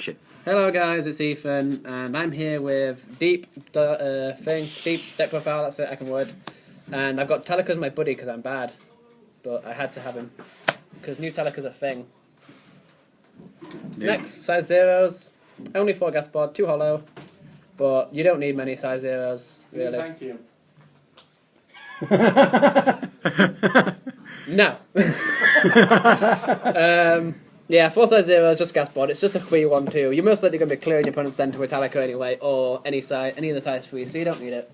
action. Hello guys, it's Ethan, and I'm here with deep deck profile. That's it. I can word, and I've got Talika's my buddy because I'm bad, but I had to have him because new Talika's a thing. Yeah. Next, size zeros, only 4 gas bod, 2 hollow, but you don't need many size zeros really. Thank you. No. Yeah, 4 size zeros, just gas bod. It's just a free one too. You're most likely going to be clearing your opponent's center with Talika anyway, or any of the size 3, so you don't need it.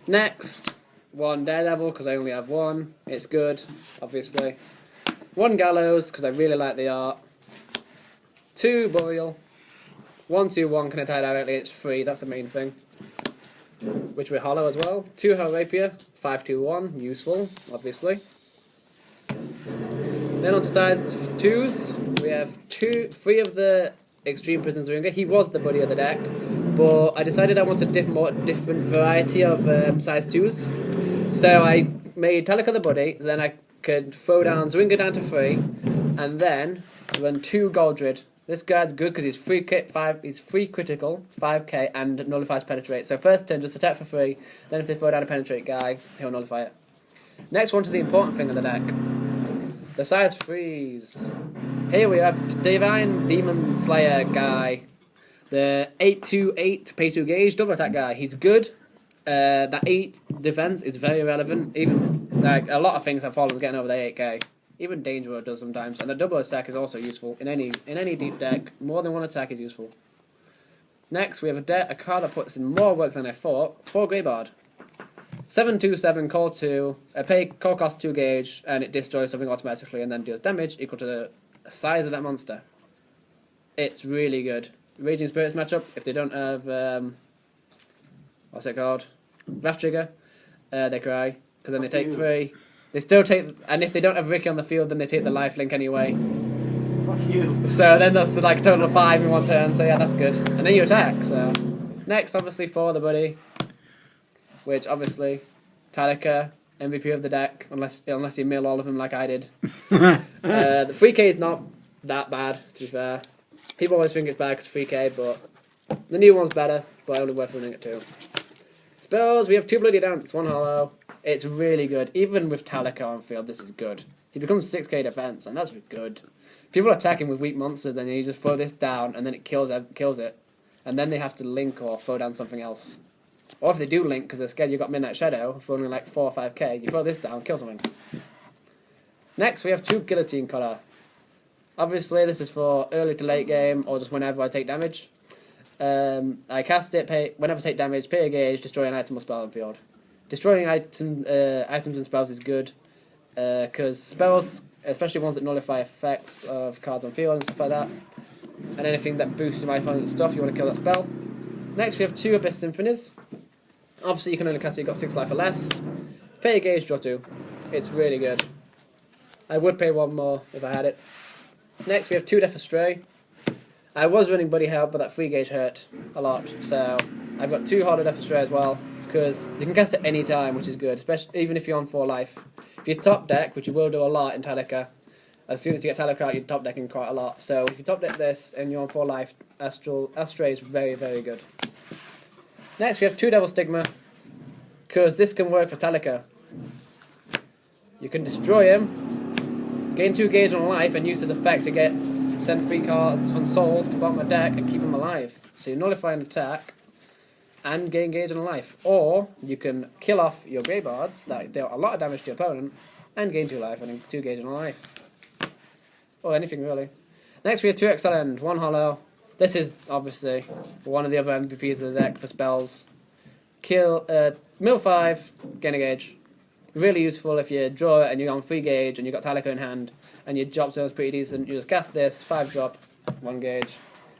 Next, 1 Daredevil, because I only have 1. It's good, obviously. 1 Gallows, because I really like the art. 2 Boreal. 1, 2, 1 can tie directly, it's free, that's the main thing. Which we're hollow as well. 2 Hell Rapier. 5, 2, 1, useful, obviously. Then on to size 2s, we have 3 of the Extreme Prison's Ringer. He was the buddy of the deck, but I decided I wanted a different variety of size 2s. So I made Talika the buddy, then I could throw down Zwinger down to 3, and then run 2 Goldrid. This guy's good because he's free critical, 5k, and nullifies penetrate. So first turn, just attack for 3, then if they throw down a penetrate guy, he'll nullify it. Next one to the important thing of the deck. The size 3s. Here we have Divine Demon Slayer guy. The 8/8 pay 2 gauge double attack guy. He's good. That 8 defense is very relevant. Even like a lot of things have fallen getting over the 8k. Even Danger Road does sometimes. And the double attack is also useful in any deep deck. More than 1 attack is useful. Next we have a card that puts in more work than I thought. 4 Greybard. 7/2/7, call 2, call cost 2 gauge, and it destroys something automatically and then deals damage equal to the size of that monster. It's really good. Raging Spirits matchup, if they don't have, what's it called? Wrath Trigger, they cry, because then they take 3. They still take, and if they don't have Ricky on the field, then they take the lifelink anyway. Fuck you. So then that's like a total of 5 in 1 turn, so yeah, that's good. And then you attack, so. Next, obviously, 4 the buddy. Which obviously, Talika, MVP of the deck, unless you mill all of them like I did. The 3k is not that bad, to be fair. People always think it's bad because 3k, but the new one's better, but only worth running it too. Spells, we have 2 Bloody Dance, 1 hollow. It's really good. Even with Talika on field, this is good. He becomes 6k defense, and that's good. People attack him with weak monsters, and you just throw this down, and then it kills it. And then they have to link or throw down something else. Or if they do link because they're scared you've got Midnight Shadow for only like 4 or 5k, you throw this down, kill something. Next we have 2 Guillotine Cutter. Obviously this is for early to late game or just whenever I take damage. I cast it, whenever I take damage, pay a gauge, destroy an item or spell on field. Destroying items and spells is good because spells, especially ones that nullify effects of cards on field and stuff like that, and anything that boosts my opponent's stuff, you want to kill that spell. Next we have 2 Abyss Symphonies. Obviously you can only cast it, you've got 6 life or less. Pay a gauge, draw 2. It's really good. I would pay 1 more if I had it. Next we have 2 Death Astray. I was running Buddy Help, but that 3 gauge hurt a lot. So I've got 2 Harder Death Astray as well, because you can cast it any time, which is good, especially even if you're on 4 life. If you top deck, which you will do a lot in Talika, as soon as you get Talika out, you're top decking quite a lot. So if you top deck this and you're on 4 life, Astray is very, very good. Next we have 2 Devil Stigma, because this can work for Talika. You can destroy him, gain 2 gauge on life, and use his effect to send 3 cards from Soul to bottom of my deck and keep him alive. So you nullify an attack and gain gauge on life. Or you can kill off your Greybards that deal a lot of damage to your opponent and gain 2 life and 2 gauge on life. Or anything really. Next we have 2 Excellent, 1 hollow. This is obviously one of the other MVPs of the deck for spells. Mill 5, gain a gauge. Really useful if you draw it and you're on 3 gauge and you've got Talika in hand and your drop zone's pretty decent. You just cast this, 5 drop, 1 gauge.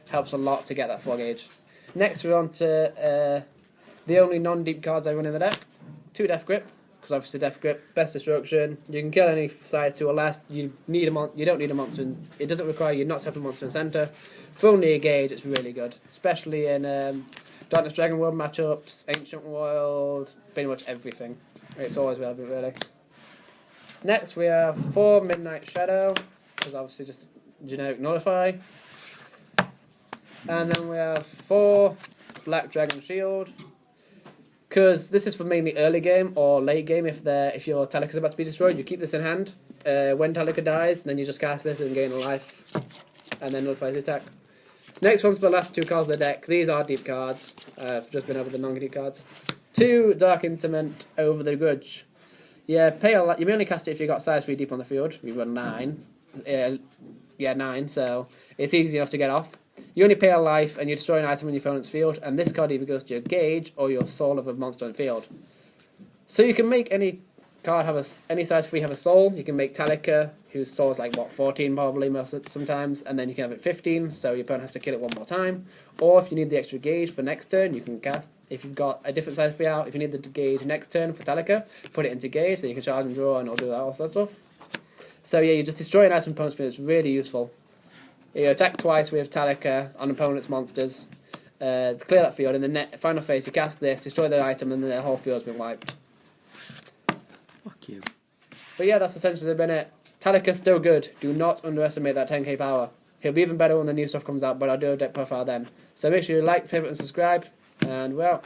Helps a lot to get that 4 gauge. Next we're on to the only non-deep cards I run in the deck. 2 Death Grip, because obviously Death Grip, best destruction. You can kill any size 2 or less. You don't need a monster. It doesn't require you not to have a monster in center. For only a gauge, it's really good, especially in Darkness Dragon World matchups, Ancient World, pretty much everything. It's always relevant, really. Next we have 4 Midnight Shadow, which is obviously just generic nullify. And then we have 4 Black Dragon Shield. Because this is for mainly early game or late game. If your Talica's about to be destroyed, you keep this in hand. When Talica dies, then you just cast this and gain a life. And then nullify the attack. Next one's the last 2 cards of the deck. These are deep cards. I've just been over the non-deep cards. 2 Dark Intimate over the Grudge. Yeah, you may only cast it if you got size 3 deep on the field. We've got 9. 9, so it's easy enough to get off. You only pay a life and you destroy an item in your opponent's field, and this card either goes to your gauge or your soul of a monster in field. So you can make any card any size 3 have a soul. You can make Talica, whose soul is like, 14 probably sometimes, and then you can have it 15, so your opponent has to kill it 1 more time. Or if you need the extra gauge for next turn, you can cast, if you've got a different size 3 out, if you need the gauge next turn for Talica, put it into gauge, so you can charge and draw and it'll do all that stuff. So yeah, you just destroy an item opponent's field. It's really useful. You attack twice with Talica on opponent's monsters to clear that field. In the final phase, you cast this, destroy the item, and then the whole field's been wiped. Fuck you. But yeah, that's essentially been it. Talica's still good. Do not underestimate that 10k power. He'll be even better when the new stuff comes out, but I'll do a deck profile then. So make sure you like, favourite, and subscribe, and well.